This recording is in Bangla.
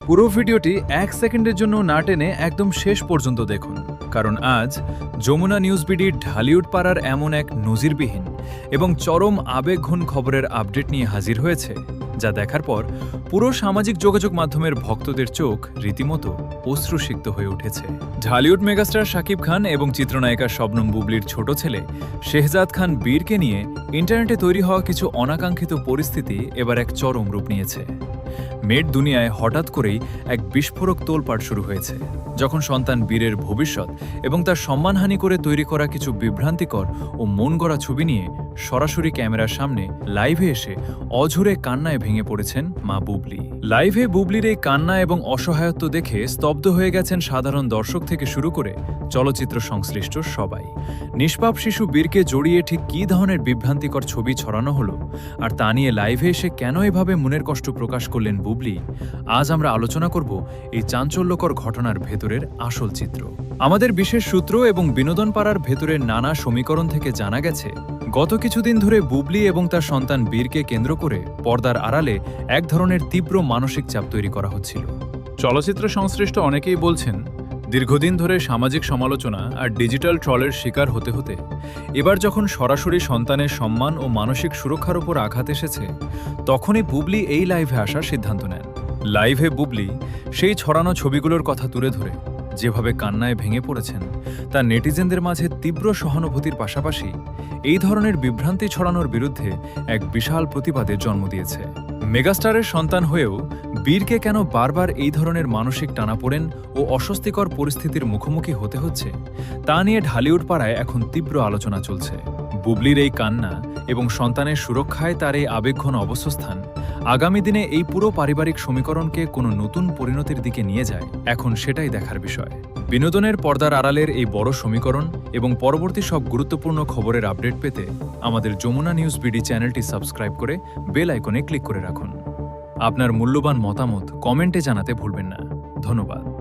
পুরো ভিডিওটি 1 সেকেন্ডের জন্য না টেনে একদম শেষ পর্যন্ত দেখুন, কারণ আজ যমুনা নিউজ বিডির ঢালিউড পাড়ার এমন এক নজিরবিহীন এবং চরম আবেগঘন খবরের আপডেট নিয়ে হাজির হয়েছে, যা দেখার পর পুরো সামাজিক যোগাযোগ মাধ্যমের ভক্তদের চোখ রীতিমতো অশ্রুসিক্ত হয়ে উঠেছে। ঢালিউড মেগাস্টার শাকিব খান এবং চিত্রনায়িকা শবনম বুবলির ছোট ছেলে শেহজাদ খান বীরকে নিয়ে ইন্টারনেটে তৈরি হওয়া কিছু অনাকাঙ্ক্ষিত পরিস্থিতি এবার এক চরম রূপ নিয়েছে। মেড দুনিয়ায় হঠাৎ করেই এক বিস্ফোরক তোলপাড় শুরু হয়েছে, যখন সন্তান বীরের ভবিষ্যৎ এবং তার সম্মানহানি করে তৈরি করা কিছু বিভ্রান্তিকর ও মন গড়া ছবি নিয়ে সরাসরি ক্যামেরার সামনে লাইভে এসে অঝরে কান্নায় ভেঙে পড়েছেন মা বুবলি। লাইভে বুবলির এই কান্না এবং অসহায়ত্ব দেখে স্তব্ধ হয়ে গেছেন সাধারণ দর্শক থেকে শুরু করে চলচ্চিত্র সংশ্লিষ্ট সবাই। নিষ্পাপ শিশু বীরকে জড়িয়ে ঠিক কী ধরনের বিভ্রান্তিকর ছবি ছড়ানো হলো, আর তা নিয়ে লাইভে এসে কেন এভাবে মনের কষ্ট প্রকাশ করলেন বুবলি, আজ আমরা আলোচনা করব এই চাঞ্চল্যকর ঘটনার ভেতরের আসল চিত্র। আমাদের বিশেষ সূত্র এবং বিনোদন পাড়ার ভেতরের নানা সমীকরণ থেকে জানা গেছে, গত কিছুদিন ধরে বুবলি এবং তার সন্তান বীরকে কেন্দ্র করে পর্দার আড়ালে এক ধরনের তীব্র মানসিক চাপ তৈরি করা হচ্ছিল। চলচ্চিত্র সংশ্লিষ্ট অনেকেই বলছেন, দীর্ঘদিন ধরে সামাজিক সমালোচনা আর ডিজিটাল ট্রলের শিকার হতে হতে এবার যখন সরাসরি সন্তানের সম্মান ও মানসিক সুরক্ষার উপর আঘাত এসেছে, তখনই বুবলি এই লাইভে আসার সিদ্ধান্ত নেন। লাইভে বুবলি সেই ছড়ানো ছবিগুলোর কথা তুলে ধরে যেভাবে কান্নায় ভেঙে পড়েছেন, তা নেটিজেনদের মাঝে তীব্র সহানুভূতির পাশাপাশি এই ধরনের বিভ্রান্তি ছড়ানোর বিরুদ্ধে এক বিশাল প্রতিবাদের জন্ম দিয়েছে। মেগাস্টারের সন্তান হয়েও বীরকে কেন বারবার এই ধরনের মানসিক টানাপোড়েন ও অস্বস্তিকর পরিস্থিতির মুখোমুখি হতে হচ্ছে, তা নিয়ে ঢালিউড পাড়ায় এখন তীব্র আলোচনা চলছে। বুবলির এই কান্না এবং সন্তানের সুরক্ষায় তার এই আবেগঘন অবস্থান আগামী দিনে এই পুরো পারিবারিক সমীকরণকে কোনো নতুন পরিণতির দিকে নিয়ে যায়, এখন সেটাই দেখার বিষয়। বিনোদনের পর্দার আড়ালের এই বড় সমীকরণ এবং পরবর্তী সব গুরুত্বপূর্ণ খবরের আপডেট পেতে আমাদের যমুনা নিউজ বিডি চ্যানেলটি সাবস্ক্রাইব করে বেল আইকনে ক্লিক করে রাখুন। আপনার মূল্যবান মতামত কমেন্টে জানাতে ভুলবেন না। ধন্যবাদ।